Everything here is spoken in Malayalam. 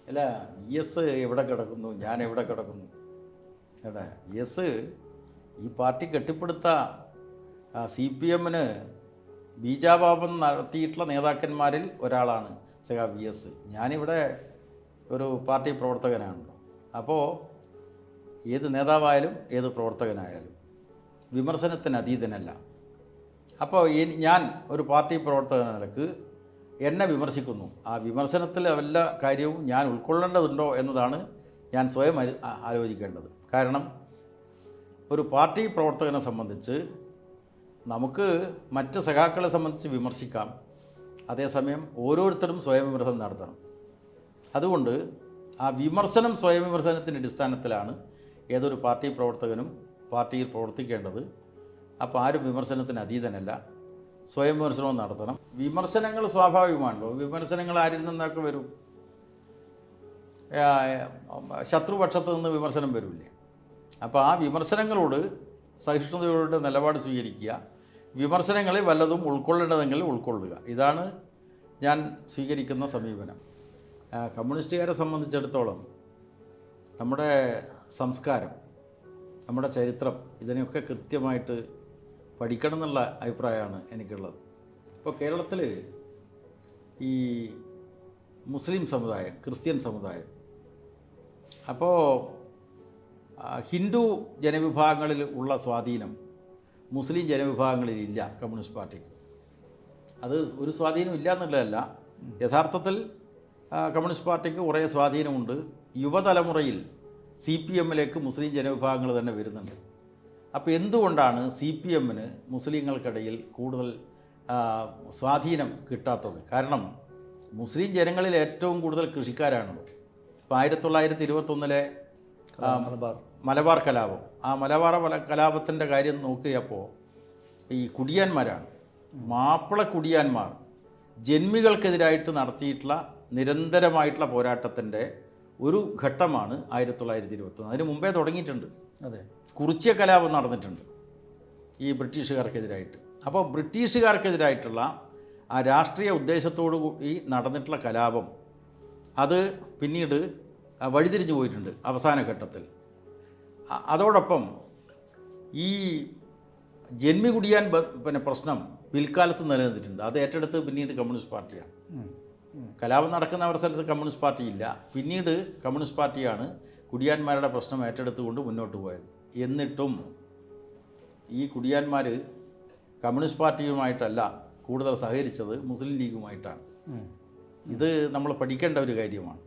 അല്ല, VS എവിടെ കിടക്കുന്നു, ഞാൻ എവിടെ കിടക്കുന്നു? എടാ, VS ഈ പാർട്ടി കെട്ടിപ്പടുത്ത CPM-ന് ബീജാപാപം നടത്തിയിട്ടുള്ള നേതാക്കന്മാരിൽ ഒരാളാണ് VS. ഞാനിവിടെ ഒരു പാർട്ടി പ്രവർത്തകനാണല്ലോ. അപ്പോൾ ഏത് നേതാവായാലും ഏത് പ്രവർത്തകനായാലും വിമർശനത്തിന് അതീതനല്ല. അപ്പോൾ ഞാൻ ഒരു പാർട്ടി പ്രവർത്തകന നിലക്ക് എന്നെ വിമർശിക്കുന്നു. ആ വിമർശനത്തിൽ വല്ല കാര്യവും ഞാൻ ഉൾക്കൊള്ളേണ്ടതുണ്ടോ എന്നതാണ് ഞാൻ സ്വയം ആലോചിക്കേണ്ടത്. കാരണം ഒരു പാർട്ടി പ്രവർത്തകനെ സംബന്ധിച്ച് നമുക്ക് മറ്റ് സഖാക്കളെ സംബന്ധിച്ച് വിമർശിക്കാം, അതേസമയം ഓരോരുത്തരും സ്വയം വിമർശനം നടത്തണം. അതുകൊണ്ട് ആ വിമർശനം സ്വയം വിമർശനത്തിൻ്റെ അടിസ്ഥാനത്തിലാണ് ഏതൊരു പാർട്ടി പ്രവർത്തകനും പാർട്ടിയിൽ പ്രവർത്തിക്കേണ്ടത്. അപ്പോൾ ആരും വിമർശനത്തിന് അതീതനല്ല, സ്വയം വിമർശനവും നടത്തണം. വിമർശനങ്ങൾ സ്വാഭാവികമാണല്ലോ. വിമർശനങ്ങൾ ആരിൽ നിന്നൊക്കെ വരും? ശത്രുപക്ഷത്ത് നിന്ന് വിമർശനം വരില്ലേ? അപ്പോൾ ആ വിമർശനങ്ങളോട് സഹിഷ്ണുതയോടെ നിലപാട് സ്വീകരിക്കുക, വിമർശനങ്ങളിൽ വല്ലതും ഉൾക്കൊള്ളേണ്ടതെങ്കിൽ ഉൾക്കൊള്ളുക. ഇതാണ് ഞാൻ സ്വീകരിക്കുന്ന സമീപനം. കമ്മ്യൂണിസ്റ്റുകാരെ സംബന്ധിച്ചിടത്തോളം നമ്മുടെ സംസ്കാരം, നമ്മുടെ ചരിത്രം, ഇതിനെയൊക്കെ കൃത്യമായിട്ട് പഠിക്കണം എന്നുള്ള അഭിപ്രായമാണ് എനിക്കുള്ളത്. ഇപ്പോൾ കേരളത്തിൽ ഈ മുസ്ലിം സമുദായം, ക്രിസ്ത്യൻ സമുദായം, അപ്പോൾ ഹിന്ദു ജനവിഭാഗങ്ങളിൽ ഉള്ള സ്വാധീനം മുസ്ലിം ജനവിഭാഗങ്ങളിലില്ല കമ്മ്യൂണിസ്റ്റ് പാർട്ടിക്ക്. അത് ഒരു സ്വാധീനം ഇല്ല എന്നുള്ളതല്ല, യഥാർത്ഥത്തിൽ കമ്മ്യൂണിസ്റ്റ് പാർട്ടിക്ക് കുറേ സ്വാധീനമുണ്ട്. യുവതലമുറയിൽ CPM-ലേക്ക് മുസ്ലിം ജനവിഭാഗങ്ങൾ തന്നെ വരുന്നുണ്ട്. അപ്പോൾ എന്തുകൊണ്ടാണ് CPM-ന് മുസ്ലിങ്ങൾക്കിടയിൽ കൂടുതൽ സ്വാധീനം കിട്ടാത്തത്? കാരണം മുസ്ലിം ജനങ്ങളിൽ ഏറ്റവും കൂടുതൽ കൃഷിക്കാരാണല്ലോ. ഇപ്പോൾ 1921 മലബാർ കലാപം, ആ മലബാർ കലാപത്തിൻ്റെ കാര്യം നോക്കിയപ്പോൾ ഈ കുടിയാന്മാരാണ്, മാപ്പിള കുടിയാന്മാർ ജന്മികൾക്കെതിരായിട്ട് നടത്തിയിട്ടുള്ള നിരന്തരമായിട്ടുള്ള പോരാട്ടത്തിൻ്റെ ഒരു ഘട്ടമാണ് 1921. അതിന് മുമ്പേ തുടങ്ങിയിട്ടുണ്ട്. അതെ, കുറിച്യ കലാപം നടന്നിട്ടുണ്ട് ഈ ബ്രിട്ടീഷുകാർക്കെതിരായിട്ട്. അപ്പോൾ ബ്രിട്ടീഷുകാർക്കെതിരായിട്ടുള്ള ആ രാഷ്ട്രീയ ഉദ്ദേശത്തോടു കൂടി നടന്നിട്ടുള്ള കലാപം അത് പിന്നീട് വഴിതിരിഞ്ഞു പോയിട്ടുണ്ട് അവസാന ഘട്ടത്തിൽ. അതോടൊപ്പം ഈ ജന്മി കുടിയാൻ പ്രശ്നം പിൽക്കാലത്ത് നിലനിന്നിട്ടുണ്ട്. അത് ഏറ്റെടുത്ത് പിന്നീട് കമ്മ്യൂണിസ്റ്റ് പാർട്ടിയാണ്. കലാപം നടക്കുന്ന അവസരത്ത് കമ്മ്യൂണിസ്റ്റ് പാർട്ടി ഇല്ല, പിന്നീട് കമ്മ്യൂണിസ്റ്റ് പാർട്ടിയാണ് കുടിയാന്മാരുടെ പ്രശ്നം ഏറ്റെടുത്തുകൊണ്ട് മുന്നോട്ട് പോയത്. എന്നിട്ടും ഈ കുടിയാന്മാർ കമ്മ്യൂണിസ്റ്റ് പാർട്ടിയുമായിട്ടല്ല കൂടുതൽ സഹകരിച്ചത് മുസ്ലിം ലീഗുമായിട്ടാണ്. ഇത് നമ്മൾ പഠിക്കേണ്ട ഒരു കാര്യമാണ്.